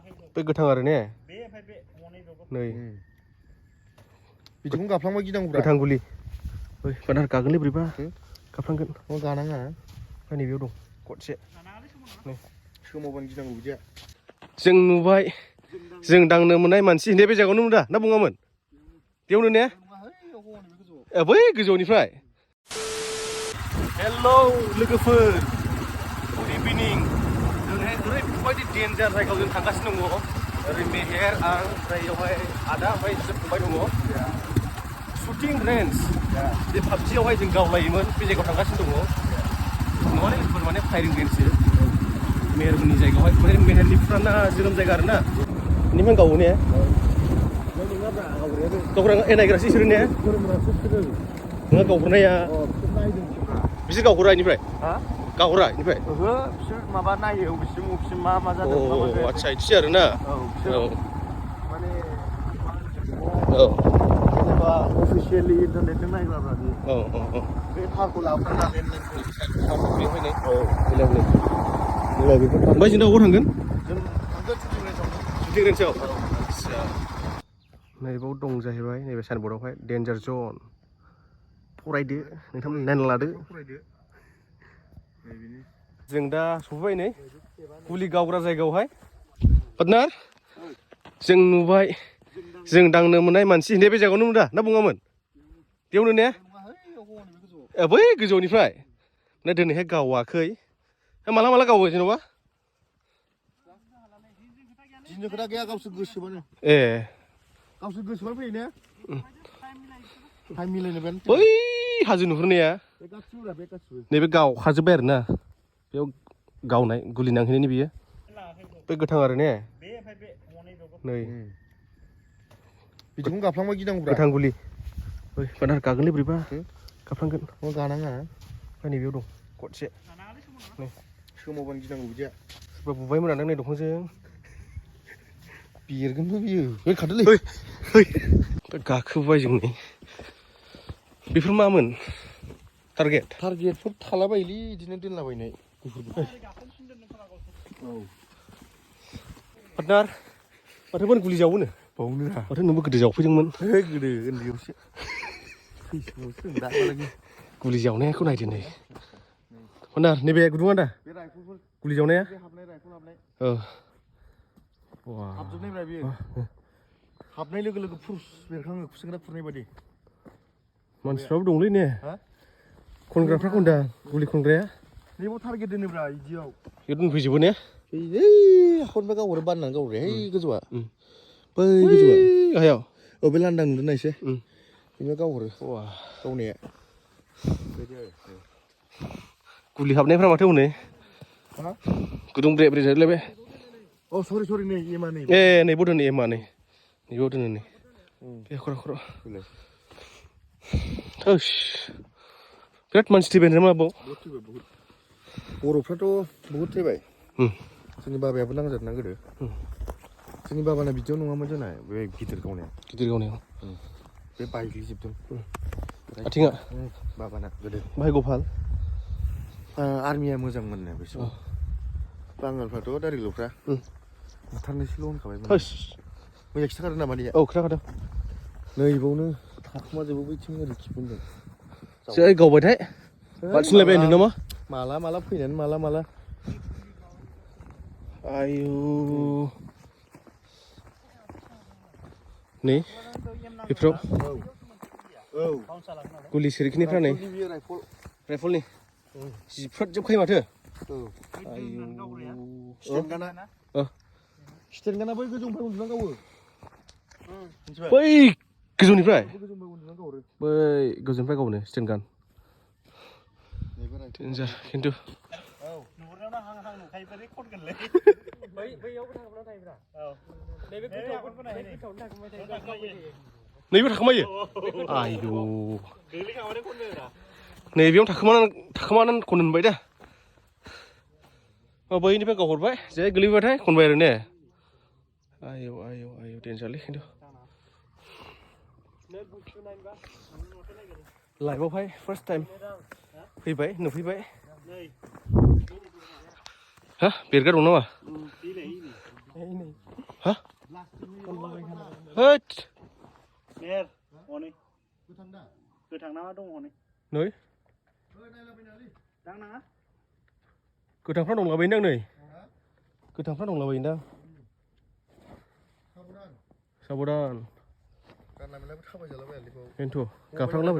बै गोथां आरो ने नै बिदिखौनो गाफ्लांबा गिनांगौब्रा गोथां गुलि ओइ बानार गागोनलै बोरैबा गाफ्लांगोन गानाङा नैबेयाव दं गदसे नै सोमावबानो गिनांगौ बिदिया जों नुबाय जों दांनो मोननाय मानसि बे जायगायावनो दा ना बुङामोन बेयावनो ने बै गोजौनिफ्राय हेल' लोगोफोर गुड इभिनिं जोंहाय ओरैबायदि डेन्जार जायगायाव जों थांगासिनो दङ ओरै मेहेर आं ओमफ्राय बेयावहाय आदा ओमफ्राय बिसोर फंबाय दङ शुटिं रेन्ज बे पाबजियावहाय जों गावलायोमोन बे जायगायाव थांगासिनो दङ नङालै लोगोफोर माने फायरिं रेन्जसो मेहेरमोननि जायगायावहाय माने मेहेरनि फुराना जोनोम जायगा आरो ना बेनिफ्राय गावो ने गावग्रा नायग्रासो इसोरो ने नोंहा गावहरनाया बिसोर गावहरा बेनिफ्राय गावहरा बेनिफ्राय ओहो बिसोर माबा नायो बबेसिम मा जादों आदसा इदिसो आरो ना माने औ जेनेबा अफिसियेलि इन्टारनेटजों नायग्राब्रा बे बे थारखौ लाबोनानै ओमफ्राय जों दा अबाव थांगोन शुटिं रेन्जआव आदसा नैबाव दं जाहैबाय नैबे साइनबर्डआवहाय डेन्जार जन फरायदो नोंथांमोन नायना लादो जों दा सफैबाय नै गुलि गावग्रा जायगायावहाय पार्टनार जों नुबाय जों दांनो मोननाय मानसि बे जायगायावनो दा ना बुङामोन बेयावनो ने बै गोजौनिफ्राय ना दिनैहाय गावाखै माला माला गावो जेन'बा दिननि खोथा गैया गावसोर गोसोबानो ए गावसोर गोसोबानो फैयो ने टाइम मिलायनो बै हाजो नुहुरनाया नैबे गावखाजोब्बाय आरो ना बेयाव गावनाय गुलि नांहैनायनि बियो बै गोथां आरो ने नै बिदिखौनो गाफ्लांबा गिनांगौब्रा गोथां गुलि ओइ बानार गागोनलै बोरैबा गाफ्लांगोन गानाङा नैबेयाव दं गदसे नै सोमावबानो गिनांगौ बिदिया सोरबा बुबायमोन आं नै दंफांजों बेरगोनबो बियो बै खारदोलै गाखोबाय जों नै बेफोर मामोन टारगेटफोर थालाबायोलै बिदिनो दोनलाबायनाय पार्टनार माथो बोन गुलि जावोनो बावनो माथो नोंबो गोदो जावफैदोंमोन गोदो उन्दैयावसो गुलि जावनायखौ नायदो नै पार्टनार नैबे गुदुङा दा गुलि जावनाया हाबजोबनायब्रा बेयो हाबनाय लोगो लोगो फुस बेरखाङो खुसेंग्रा खुरनाय बायदि मानसिफ्राबो दंलै ने खनग्राफ्रा खनदां गुलि खनग्राया नैबाव टारगेट दोनोब्रा बिदियाव बेयाव दोनफैजोबो ने हाखरनिफ्राय गावहरो बाननानै गावहरो है गोजौआ बै गोजौआ गाहायाव बे लांदां नुदोंना एसे बेनिफ्राय गावहरो गावनाया गुलि हाबनायफ्रा माथो हनै गुदुं ब्रे ब्रे जालायबाय सरि नै एमा नै ए नैबाव दोनो एमा नै नैबाव दोनो नै बे हाखर थोस बिराद मानसि थैबाय नामा बाव बर'फ्राथ' बहुद थैबाय जोंनि बाबायाबो नांजादोंना गोदो जोंनि बाबाना बिदियाव नङामोन जोंना बे गिदिर गावनायाव बे बायग्लिजोबदों आथिङा बाबाना गोदो भाय गपाल आर्मिया मोजां मोननो बे समाव बांगालफ्राथ' दारिल'फ्रा बुथारनोसैल' होनखाबायमोन मोजां खिथाखादों नामा नैया खिथाखादों नैबावनो थाखुमाजोबो बैथिं ओरै खिबुनजों जै गावबायथाय बालथिंलायबाय होनदों नामा माला फैनानै माला आयु नै बेफोराव गुलि सिरिखिनिफ्रा नै राइफलनि जिफ्रादजोबखायो माथो स्टेनगाना बै गोजौनिफ्राय उन्दुनानै गावो बै गोजौनिफ्राय बै गोजौनिफ्राय गावनो स्टेनगान डेन्जार खिन्थु नैबेयाव थाखोमायो आयु नैबेयावनो थाखोमानानै खन होनबाय दा बैनिफ्राय गावहरबाय जे गोलैबायथाय खनबाय आरो ने आयौ डेन्जारलै खिन्थु लाइफआवहाय फार्स्ट टाइम फैबाय नुफैबाय हा बेरगा दं नामा ฮะเฮ้ย Mer, honi. Cứ thằng nào đông honi. หน่อย Đang nắng á? กูทางพระนงเราไปนั่งหน่อยกูทางพระนงเราไปนั่งซาบูดาน การนำแล้วเข้าไปจะแล้วแบบนี้พอ เห็นถั่วกับพระนงเราไป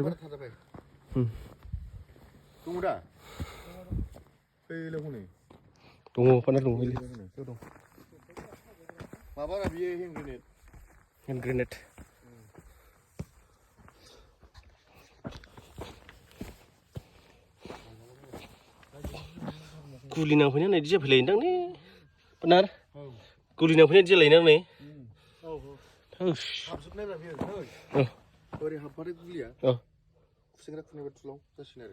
Tunggu dah. Pilih aku ni. tunggu panas tunggu ini Apa nak biar yang grenade? hand grenade kulinang punya ni dia beli nang ni benar kulinang punya dia lain nang ni Habis ni dah biar. Kau ni apa dia kuliah? Segera kena bertolong tersinar.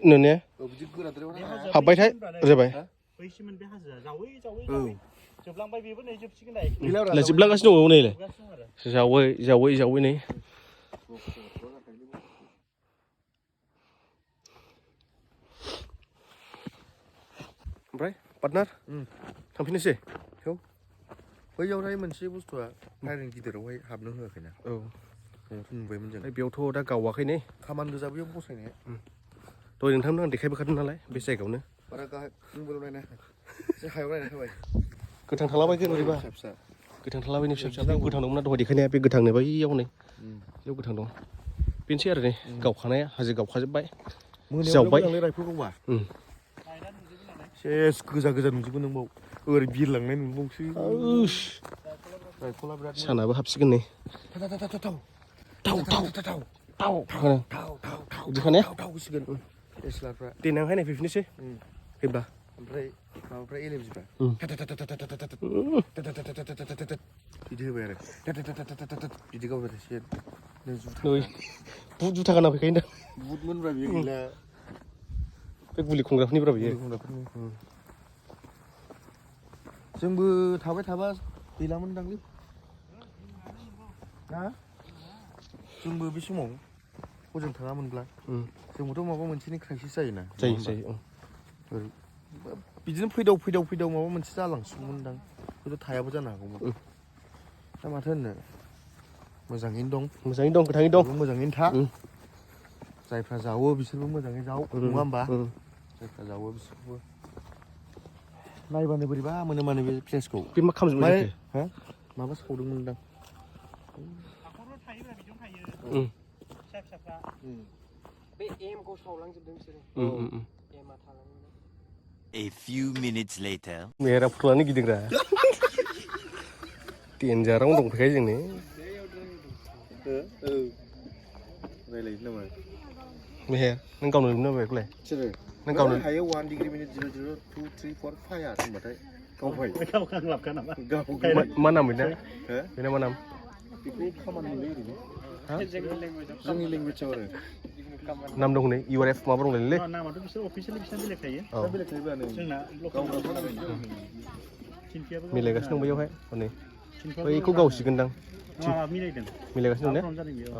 nanya Kau bijak gua dari mana? habai thai rồi bay Bây giờ mình biết hát giờ giàu ấy. Chụp lăng bay vì vấn đề chụp cái này. là chụp lăng cái snow này này giàu ấy này Bray, partner. थांफिननोसै बैयाव थाय मोनसे बुस्थुआ नारें गिदिरावहाय हाबनो होआखै ना औ नुबायमोन जों बेयावथ' दा गावाखै ने खामान गोजा बैयाव बसायनाया दहाय नोंथांनो आं देखायबोखादों नालाय बे जायगायावनो बारा गाहाय नोंबोल' नायना एसे हायाव नायना होबाय गोथां थालाबायगोन ओरैबा फिसा फिसा गोथां थालाबायनो फिसा फिसा गोथां दंमोन ना दहाय देखायनाया बे गोथांनो बैयाव नै बेयाव गोथां दं बेनोसै आरो नै गावखानाया हाजो गावखाजोब्बाय जावबाय रायफोर गावबा सेस गोजा गोजा नुजोबो नों बाव ओरै बिरलांनाय नुबावसो रायफला बिराद सानाबो हाबसिगोन नै बिदिखानाया होसिगोन एस्लाफ्रा देनांहाय नै फैफिननोसै फैब्ला ओमफ्राय माबाफ्रा एलेबिफ्रा बिदि होबाय आरो बिदि गावबाय थासिगोन नै जुथा गानना फैखायो दा बुटमोनब्रा बियो गैला बे गुलि खुंग्राफोरनिब्रा बियो जोंबो थाबाय थाबा गैलामोनदांलै ना जोंबो बे समाव हजों थाङामोनब्ला जोंबोथ' माबा मोनसेनि क्राइसिस जायोना जायो बिदिनो फैदाव माबा मोनसे जालांसिगौमोनदां हयथ' थायाबो जानो हागौमोन दा माथो होननो मोजाङैनो दं गोथाङैनो दं मोजाङैनो था जायफ्रा जावो बिसोरबो मोजाङै जाव नङा होमबा जायफ्रा जावो बिसोरबो नायबानो बोरैबा मोनो माने बे प्लेसखौ बे मा खालामजोबबाय हो माबा सावदोंमोनदां हाखरल' थायोब्रा बिदियावनो थायो फिसा फिसाफ्रा बे एमखौ सावलांजोबदों बिसोरो एमआ थालाङो A few minutes later. मेरा फुलानो गिदिंग्रा देन्जारावनो दंफैखायो जोंनि रायलायो नामा मेहेर नों गावनो नुनो बेखौलाय सोरो नों गावनो हायो 1 डिग्री मिनिट 0 0 2 3 4 फाया होनबाथाय गावफाय गाव खांलाबखा नामा मा नाम बेना बेना मा नाम बेखौ खामानि मोनलै ओरैनो जोंनि लेंगुवेजाव आरो नाम दं नै URF माबा दंलायलै नामाथ' बिसोर अफिसियेलि बिसिना बेलेग थायो बेलेग थायोबानो जोंना मिलायगासिनो दं बैयावहाय हनै बैखौ गावसिगोनदां मिलायदों मिलायगासिनो दं ने जादों बेयाव